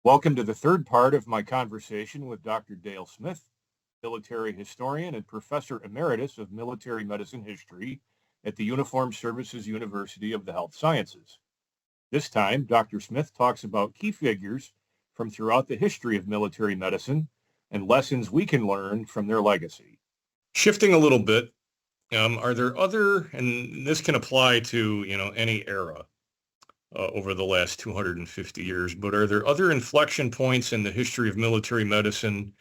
Welcome to the third part of my conversation with Dr. Dale Smith, military historian and professor emeritus of military medicine history at the Uniformed Services University of the Health Sciences. This time, Dr. Smith talks about key figures from throughout the history of military medicine and lessons we can learn from their legacy. Shifting a little bit, are there other, and this can apply to, any era, over the last 250 years, but are there other inflection points in the history of military medicine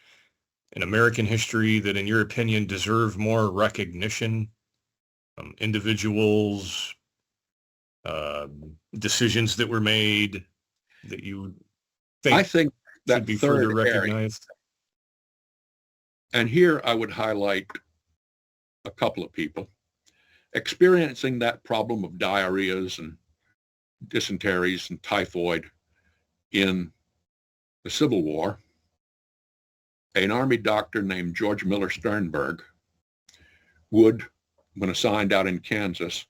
in American history that, in your opinion, deserve more recognition? Individuals, decisions that were made that you think I think that should be third further recognized? And here I would highlight a couple of people experiencing that problem of diarrheas and dysenteries and typhoid in the Civil War. An Army doctor named George Miller Sternberg would, when assigned out in Kansas,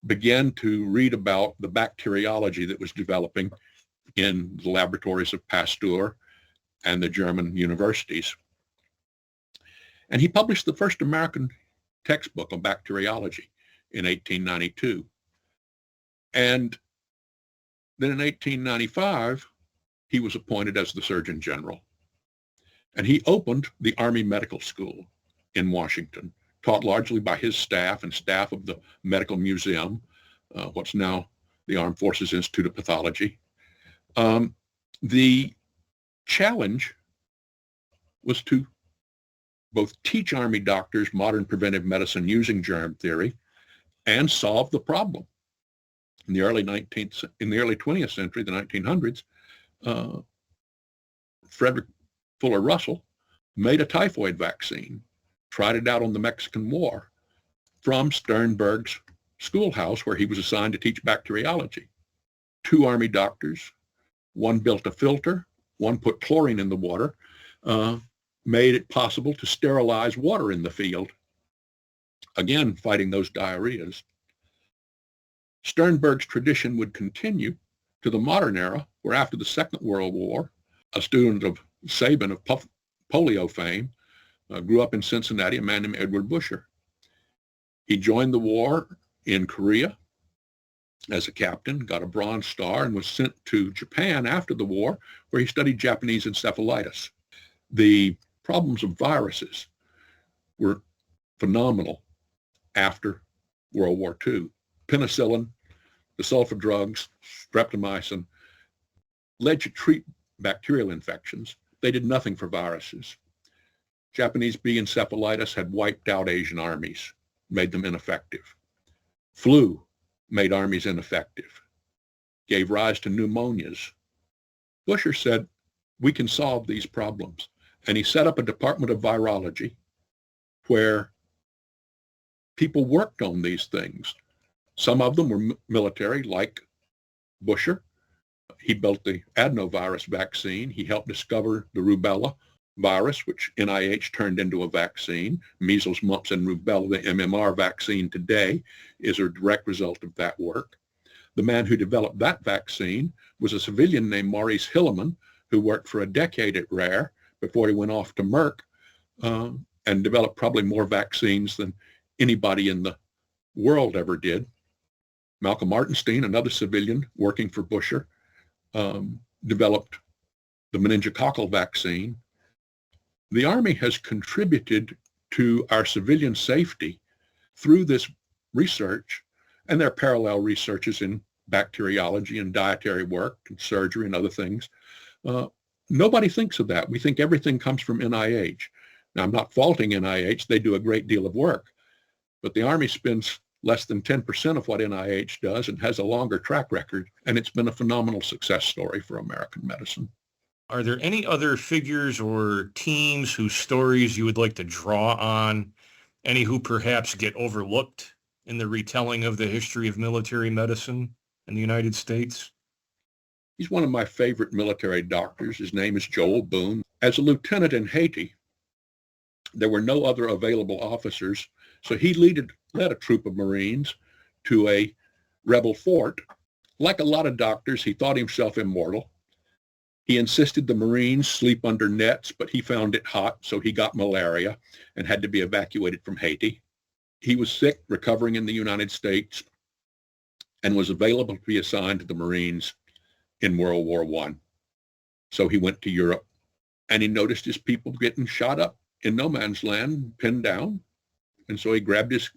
begin to read about the bacteriology that was developing in the laboratories of Pasteur and the German universities. And he published the first American textbook on bacteriology in 1892. And then in 1895, he was appointed as the Surgeon General. And he opened the Army Medical School in Washington, taught largely by his staff and staff of the Medical Museum, what's now the Armed Forces Institute of Pathology. The challenge was to both teach Army doctors modern preventive medicine using germ theory and solve the problem. In the early 20th century, the 1900s, Frederick Fuller Russell made a typhoid vaccine, tried it out on the Mexican War from Sternberg's schoolhouse where he was assigned to teach bacteriology. Two Army doctors, one built a filter, one put chlorine in the water, made it possible to sterilize water in the field, again, fighting those diarrheas. Sternberg's tradition would continue to the modern era, where after the Second World War, a student of Sabin of polio fame grew up in Cincinnati, a man named Edward Busher. He joined the war in Korea as a captain, got a Bronze Star, and was sent to Japan after the war, where he studied Japanese encephalitis. The problems of viruses were phenomenal after World War II. Penicillin, the sulfa drugs, streptomycin, led to treat bacterial infections. They did nothing for viruses. Japanese B encephalitis had wiped out Asian armies, made them ineffective. Flu made armies ineffective, gave rise to pneumonias. Busher said, we can solve these problems. And he set up a department of virology where people worked on these things. Some of them were military, like Busher. He built the adenovirus vaccine. He helped discover the rubella virus, which NIH turned into a vaccine. Measles, mumps, and rubella, the MMR vaccine today, is a direct result of that work. The man who developed that vaccine was a civilian named Maurice Hilleman, who worked for a decade at Rare before he went off to Merck and developed probably more vaccines than anybody in the world ever did. Malcolm Martenstein, another civilian working for Busher, developed the meningococcal vaccine. The Army has contributed to our civilian safety through this research, and there are parallel researches in bacteriology and dietary work and surgery and other things. Nobody thinks of that. We think everything comes from NIH. Now, I'm not faulting NIH. They do a great deal of work, but the Army spends less than 10% of what NIH does and has a longer track record, and it's been a phenomenal success story for American medicine. Are there any other figures or teams whose stories you would like to draw on? Any who perhaps get overlooked in the retelling of the history of military medicine in the United States? He's one of my favorite military doctors. His name is Joel Boone. As a lieutenant in Haiti, there were no other available officers, so he led a troop of Marines to a rebel fort. Like a lot of doctors, he thought himself immortal. He insisted the Marines sleep under nets, but he found it hot, so he got malaria and had to be evacuated from Haiti. He was sick, recovering in the United States, and was available to be assigned to the Marines in World War I. So he went to Europe, and he noticed his people getting shot up in no man's land, pinned down. And so he grabbed his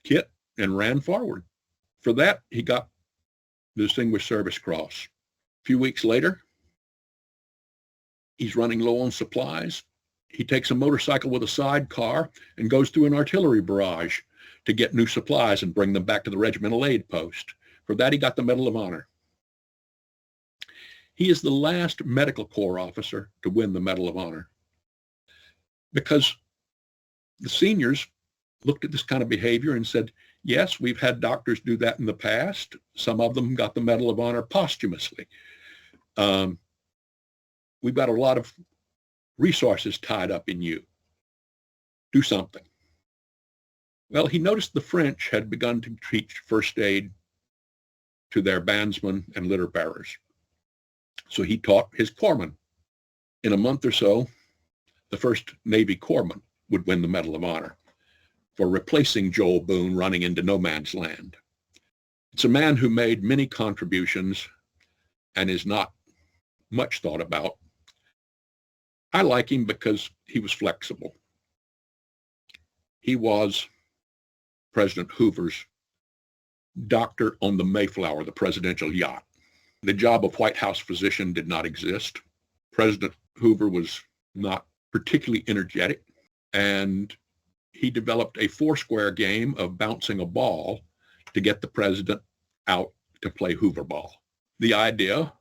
kit and ran forward. For that, he got the Distinguished Service Cross. A few weeks later, he's running low on supplies. He takes a motorcycle with a sidecar and goes through an artillery barrage to get new supplies and bring them back to the regimental aid post. For that, he got the Medal of Honor. He is the last medical corps officer to win the Medal of Honor because the seniors looked at this kind of behavior and said, yes, we've had doctors do that in the past. Some of them got the Medal of Honor posthumously. We've got a lot of resources tied up in you. Do something. Well, he noticed the French had begun to teach first aid to their bandsmen and litter bearers. So he taught his corpsmen. In a month or so, the first Navy corpsman would win the Medal of Honor for replacing Joel Boone running into no man's land. It's a man who made many contributions and is not much thought about. I like him because he was flexible. He was President Hoover's doctor on the Mayflower, the presidential yacht. The job of White House physician did not exist. President Hoover was not particularly energetic, and he developed a foursquare game of bouncing a ball to get the president out to play Hoover ball. The idea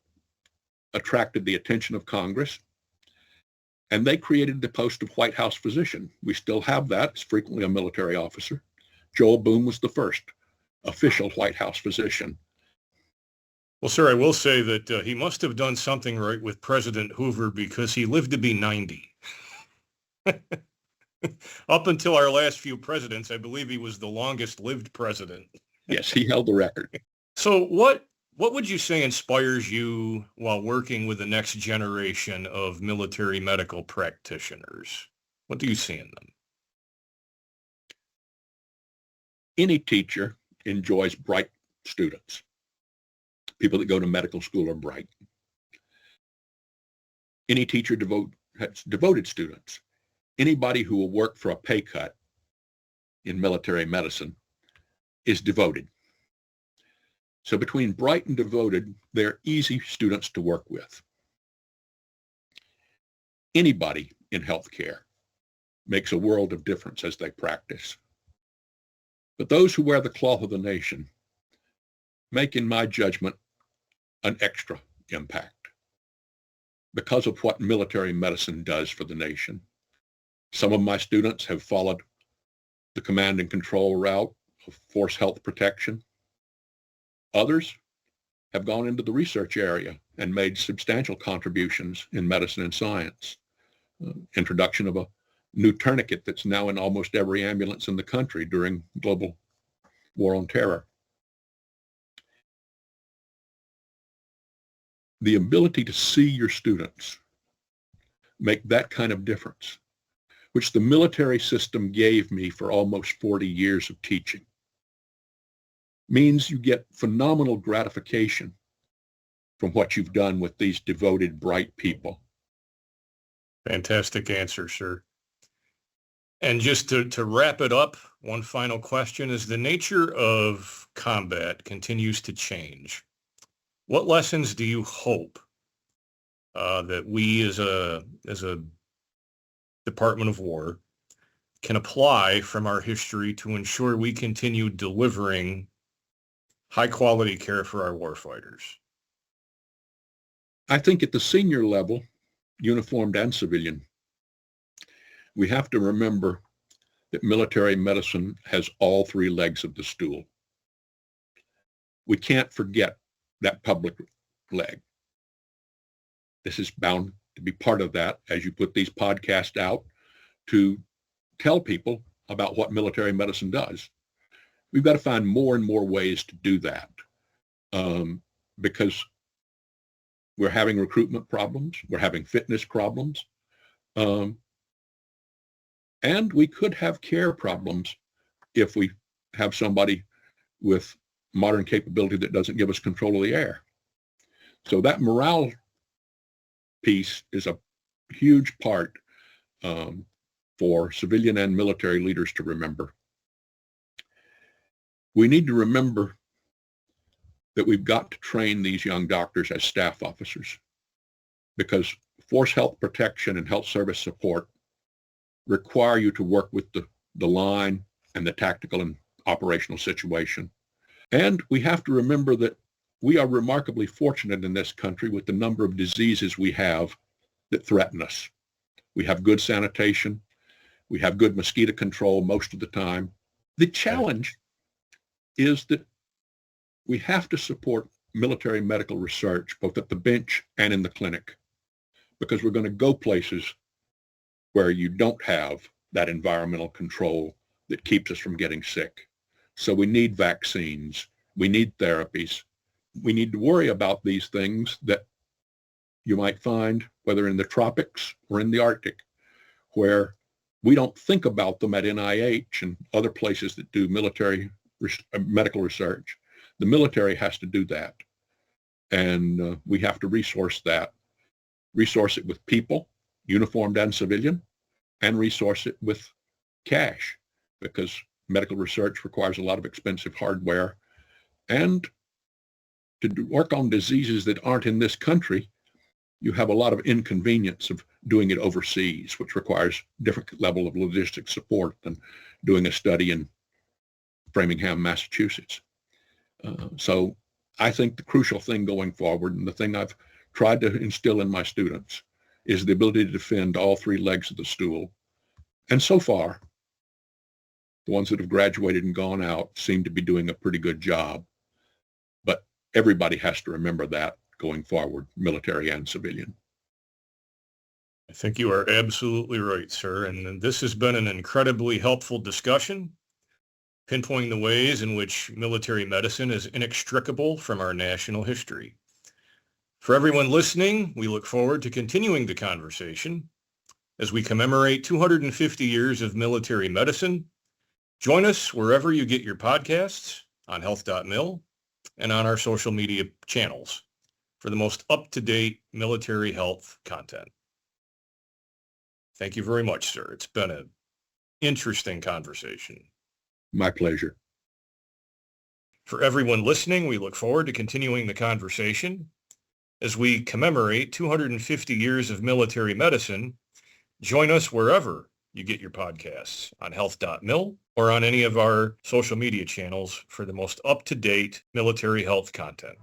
attracted the attention of Congress, and they created the post of White House physician. We still have that. It's frequently a military officer. Joel Boone was the first official White House physician. Well, sir, I will say that he must have done something right with President Hoover because he lived to be 90. Up until our last few presidents, I believe he was the longest lived president. Yes, he held the record. So what would you say inspires you while working with the next generation of military medical practitioners? What do you see in them? Any teacher enjoys bright students. People that go to medical school are bright. Any teacher has devoted students. Anybody who will work for a pay cut in military medicine is devoted. So between bright and devoted, they're easy students to work with. Anybody in healthcare makes a world of difference as they practice. But those who wear the cloth of the nation make, in my judgment, an extra impact because of what military medicine does for the nation. Some of my students have followed the command and control route of force health protection. Others have gone into the research area and made substantial contributions in medicine and science. Introduction of a new tourniquet that's now in almost every ambulance in the country during global war on terror. The ability to see your students make that kind of difference, which the military system gave me for almost 40 years of teaching, means you get phenomenal gratification from what you've done with these devoted, bright people. Fantastic answer, sir. And just to wrap it up, one final question. As the nature of combat continues to change, what lessons do you hope that we as a Department of War can apply from our history to ensure we continue delivering high-quality care for our warfighters? I think at the senior level, uniformed and civilian, we have to remember that military medicine has all three legs of the stool. We can't forget that public leg. This is bound to be part of that as you put these podcasts out to tell people about what military medicine does. We've got to find more and more ways to do that because We're having recruitment problems. We're having fitness problems. And we could have care problems if we have somebody with modern capability that doesn't give us control of the air. So that morale piece is a huge part for civilian and military leaders to remember. We need to remember that we've got to train these young doctors as staff officers, because force health protection and health service support require you to work with the line and the tactical and operational situation. And we have to remember that we are remarkably fortunate in this country with the number of diseases we have that threaten us. We have good sanitation. We have good mosquito control most of the time. The challenge is that we have to support military medical research, both at the bench and in the clinic, because we're going to go places where you don't have that environmental control that keeps us from getting sick. So we need vaccines. We need therapies. We need to worry about these things that you might find, whether in the tropics or in the Arctic, where we don't think about them at NIH and other places that do military medical research. The military has to do that. And we have to resource it with people, uniformed and civilian, and resource it with cash, because medical research requires a lot of expensive hardware. And to work on diseases that aren't in this country, you have a lot of inconvenience of doing it overseas, which requires different level of logistic support than doing a study in Framingham, Massachusetts. So I think the crucial thing going forward, and the thing I've tried to instill in my students, is the ability to defend all three legs of the stool. And so far, the ones that have graduated and gone out seem to be doing a pretty good job. But everybody has to remember that going forward, military and civilian. I think you are absolutely right, sir. And this has been an incredibly helpful discussion, pinpointing the ways in which military medicine is inextricable from our national history. For everyone listening, we look forward to continuing the conversation as we commemorate 250 years of military medicine. Join us wherever you get your podcasts, on health.mil, and on our social media channels for the most up-to-date military health content. Thank you very much, sir. It's been an interesting conversation. My pleasure. For everyone listening, we look forward to continuing the conversation as we commemorate 250 years of military medicine. Join us wherever you get your podcasts, on health.mil or on any of our social media channels for the most up-to-date military health content.